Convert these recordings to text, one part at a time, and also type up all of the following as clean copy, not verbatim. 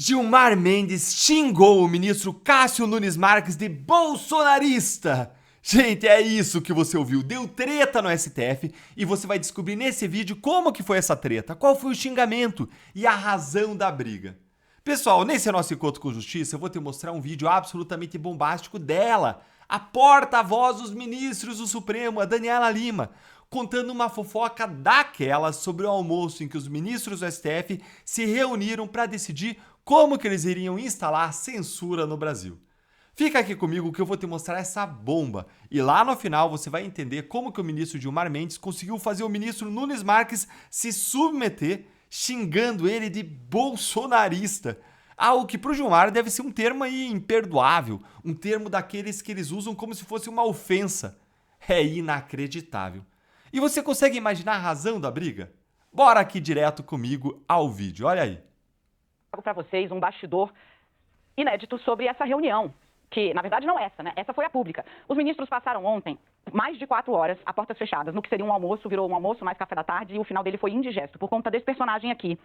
Gilmar Mendes xingou o ministro Cássio Nunes Marques de bolsonarista. Gente, é isso que você ouviu. Deu treta no STF e você vai descobrir nesse vídeo como que foi essa treta, qual foi o xingamento e a razão da briga. Pessoal, nesse nosso encontro com justiça, eu vou te mostrar um vídeo absolutamente bombástico dela, a porta-voz dos ministros do Supremo, a Daniela Lima, contando uma fofoca daquelas sobre o almoço em que os ministros do STF se reuniram para decidir como que eles iriam instalar censura no Brasil. Fica aqui comigo que eu vou te mostrar essa bomba e lá no final você vai entender como que o ministro Gilmar Mendes conseguiu fazer o ministro Nunes Marques se submeter, xingando ele de bolsonarista. Algo que para o Gilmar deve ser um termo aí imperdoável, um termo daqueles que eles usam como se fosse uma ofensa. É inacreditável. E você consegue imaginar a razão da briga? Bora aqui direto comigo ao vídeo, olha aí. Trago para vocês um bastidor inédito sobre essa reunião, que na verdade não é essa, né? Essa foi a pública. Os ministros passaram ontem mais de 4 horas a portas fechadas, no que seria um almoço, virou um almoço mais café da tarde e o final dele foi indigesto, por conta desse personagem aqui.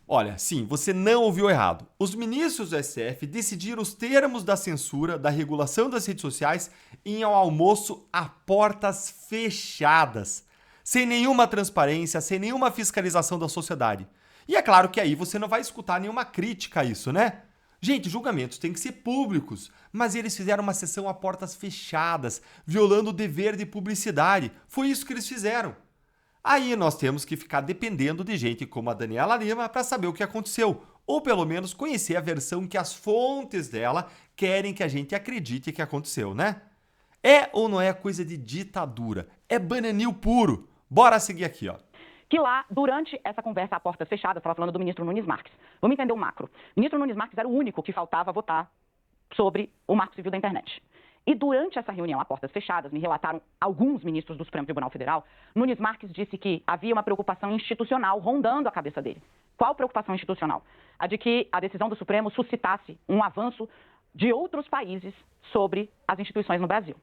Olha, sim, você não ouviu errado. Os ministros do STF decidiram os termos da censura, da regulação das redes sociais em um almoço a portas fechadas, sem nenhuma transparência, sem nenhuma fiscalização da sociedade. E é claro que aí você não vai escutar nenhuma crítica a isso, né? Gente, julgamentos têm que ser públicos, mas eles fizeram uma sessão a portas fechadas, violando o dever de publicidade. Foi isso que eles fizeram. Aí nós temos que ficar dependendo de gente como a Daniela Lima para saber o que aconteceu, ou pelo menos conhecer a versão que as fontes dela querem que a gente acredite que aconteceu, né? É ou não é coisa de ditadura? É bananil puro. Bora seguir aqui, ó. Que lá, durante essa conversa a portas fechadas, estava falando do ministro Nunes Marques. Vamos entender o macro. O ministro Nunes Marques era o único que faltava votar sobre o Marco Civil da Internet. E durante essa reunião a portas fechadas, me relataram alguns ministros do Supremo Tribunal Federal, Nunes Marques disse que havia uma preocupação institucional rondando a cabeça dele. Qual preocupação institucional? A de que a decisão do Supremo suscitasse um avanço de outros países sobre as instituições no Brasil.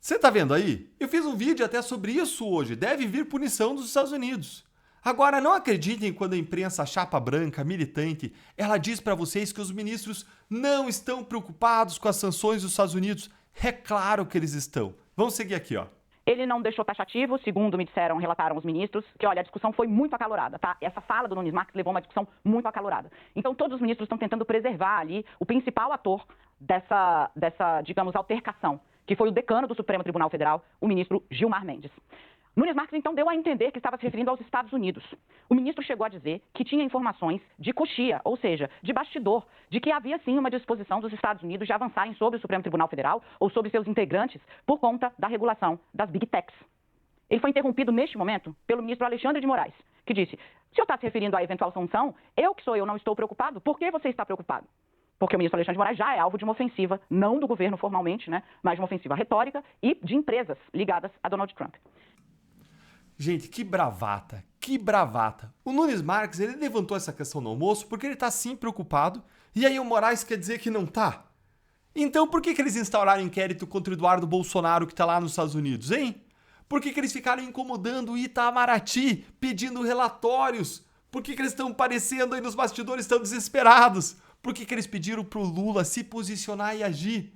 Você tá vendo aí? Eu fiz um vídeo até sobre isso hoje. Deve vir punição dos Estados Unidos. Agora, não acreditem quando a imprensa chapa branca, militante, ela diz para vocês que os ministros não estão preocupados com as sanções dos Estados Unidos. É claro que eles estão. Vamos seguir aqui, ó. Ele não deixou taxativo, segundo me disseram, relataram os ministros, que olha, a discussão foi muito acalorada, tá? Essa fala do Nunes Marques levou uma discussão muito acalorada. Então todos os ministros estão tentando preservar ali o principal ator dessa digamos, altercação, que foi o decano do Supremo Tribunal Federal, o ministro Gilmar Mendes. Nunes Marques, então, deu a entender que estava se referindo aos Estados Unidos. O ministro chegou a dizer que tinha informações de coxia, ou seja, de bastidor, de que havia sim uma disposição dos Estados Unidos de avançarem sobre o Supremo Tribunal Federal ou sobre seus integrantes por conta da regulação das Big Techs. Ele foi interrompido neste momento pelo ministro Alexandre de Moraes, que disse: o senhor está se referindo à eventual sanção? Eu não estou preocupado. Por que você está preocupado? Porque o ministro Alexandre de Moraes já é alvo de uma ofensiva, não do governo formalmente, né, mas de uma ofensiva retórica e de empresas ligadas a Donald Trump. Gente, que bravata, que bravata. O Nunes Marques, ele levantou essa questão no almoço porque ele tá sim preocupado, e aí o Moraes quer dizer que não tá? Então por que eles instauraram inquérito contra o Eduardo Bolsonaro que tá lá nos Estados Unidos, hein? Por que eles ficaram incomodando o Itamaraty, pedindo relatórios? Por que eles estão parecendo aí nos bastidores tão desesperados? Por que eles pediram pro Lula se posicionar e agir?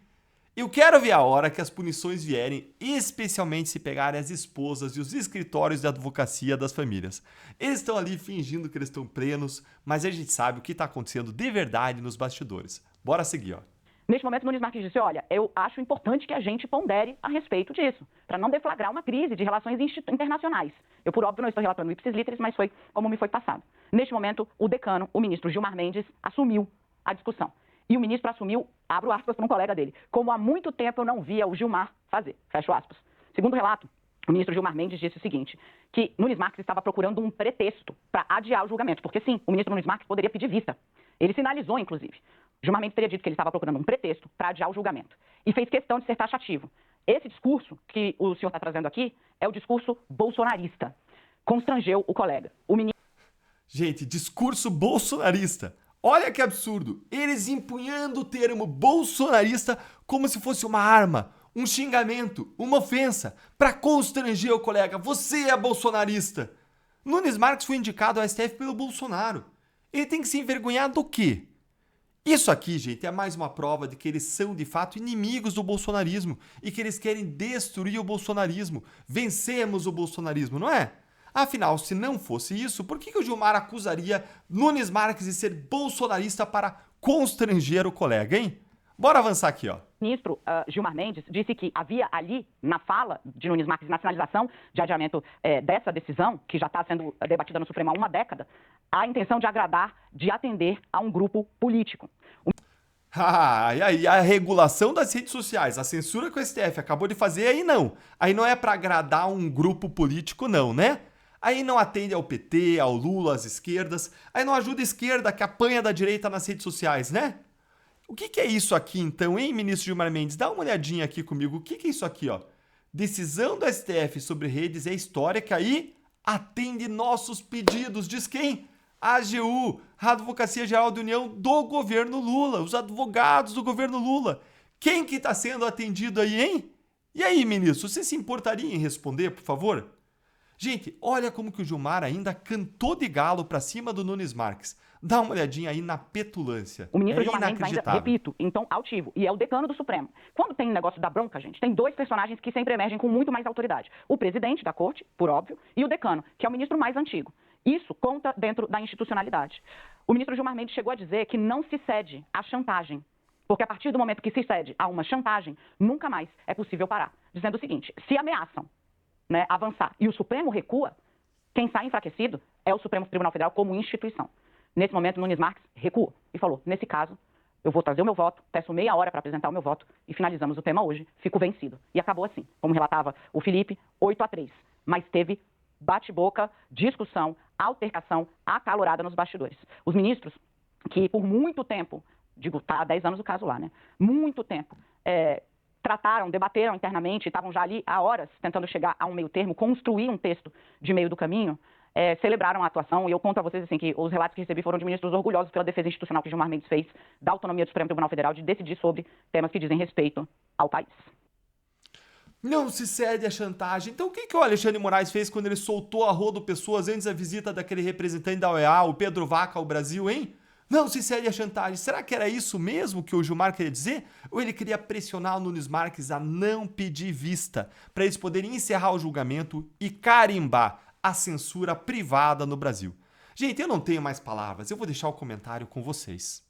Eu quero ver a hora que as punições vierem, especialmente se pegarem as esposas e os escritórios de advocacia das famílias. Eles estão ali fingindo que eles estão plenos, mas a gente sabe o que está acontecendo de verdade nos bastidores. Bora seguir, ó. Neste momento, Nunes Marques disse: olha, eu acho importante que a gente pondere a respeito disso, para não deflagrar uma crise de relações internacionais. Eu, por óbvio, não estou relatando ipsis literis, mas foi como me foi passado. Neste momento, o decano, o ministro Gilmar Mendes, assumiu a discussão. E o ministro assumiu, abro aspas para um colega dele, como há muito tempo eu não via o Gilmar fazer, fecho aspas. Segundo o relato, o ministro Gilmar Mendes disse o seguinte, que Nunes Marques estava procurando um pretexto para adiar o julgamento, porque sim, o ministro Nunes Marques poderia pedir vista. Ele sinalizou, inclusive. Gilmar Mendes teria dito que ele estava procurando um pretexto para adiar o julgamento. E fez questão de ser taxativo. Esse discurso que o senhor está trazendo aqui é o discurso bolsonarista. Constrangeu o colega. O ministro... Gente, discurso bolsonarista. Olha que absurdo, eles empunhando o termo bolsonarista como se fosse uma arma, um xingamento, uma ofensa, para constranger o colega. Você é bolsonarista. Nunes Marques foi indicado ao STF pelo Bolsonaro. Ele tem que se envergonhar do quê? Isso aqui, gente, é mais uma prova de que eles são, de fato, inimigos do bolsonarismo e que eles querem destruir o bolsonarismo. Vencemos o bolsonarismo, não é? Afinal, se não fosse isso, por que o Gilmar acusaria Nunes Marques de ser bolsonarista para constranger o colega, hein? Bora avançar aqui, ó. O ministro Gilmar Mendes disse que havia ali, na fala de Nunes Marques, na sinalização de adiamento dessa decisão, que já está sendo debatida no Supremo há uma década, a intenção de agradar, de atender a um grupo político. E aí, a regulação das redes sociais, a censura que o STF acabou de fazer, aí não. Aí não é para agradar um grupo político, não, né? Aí não atende ao PT, ao Lula, às esquerdas. Aí não ajuda a esquerda que apanha da direita nas redes sociais, né? O que é isso aqui, então, hein, ministro Gilmar Mendes? Dá uma olhadinha aqui comigo. O que é isso aqui, ó? Decisão do STF sobre redes é histórica e atende nossos pedidos. Diz quem? A AGU, a Advocacia Geral da União do governo Lula, os advogados do governo Lula. Quem que está sendo atendido aí, hein? E aí, ministro, você se importaria em responder, por favor? Gente, olha como que o Gilmar ainda cantou de galo pra cima do Nunes Marques. Dá uma olhadinha aí na petulância. O ministro Gilmar Mendes ainda, repito, em tom altivo, e é o decano do Supremo. Quando tem negócio da bronca, gente, tem dois personagens que sempre emergem com muito mais autoridade. O presidente da corte, por óbvio, e o decano, que é o ministro mais antigo. Isso conta dentro da institucionalidade. O ministro Gilmar Mendes chegou a dizer que não se cede à chantagem, porque a partir do momento que se cede a uma chantagem, nunca mais é possível parar. Dizendo o seguinte, se ameaçam, né, avançar e o Supremo recua, quem sai enfraquecido é o Supremo Tribunal Federal como instituição. Nesse momento, Nunes Marques recuou e falou, nesse caso, eu vou trazer o meu voto, peço meia hora para apresentar o meu voto e finalizamos o tema hoje, fico vencido. E acabou assim, como relatava o Felipe, 8-3. Mas teve bate-boca, discussão, altercação acalorada nos bastidores. Os ministros, que por muito tempo, digo, tá há 10 anos o caso lá, né? Muito tempo, trataram, debateram internamente, estavam já ali há horas tentando chegar a um meio termo, construir um texto de meio do caminho, celebraram a atuação, e eu conto a vocês assim, que os relatos que recebi foram de ministros orgulhosos pela defesa institucional que Gilmar Mendes fez da autonomia do Supremo Tribunal Federal de decidir sobre temas que dizem respeito ao país. Não se cede à chantagem. Então o que o Alexandre de Moraes fez quando ele soltou a rodo pessoas antes da visita daquele representante da OEA, o Pedro Vaca, ao Brasil, hein? Não se cede à chantagem. Será que era isso mesmo que o Gilmar queria dizer? Ou ele queria pressionar o Nunes Marques a não pedir vista, para eles poderem encerrar o julgamento e carimbar a censura privada no Brasil? Gente, eu não tenho mais palavras. Eu vou deixar o comentário com vocês.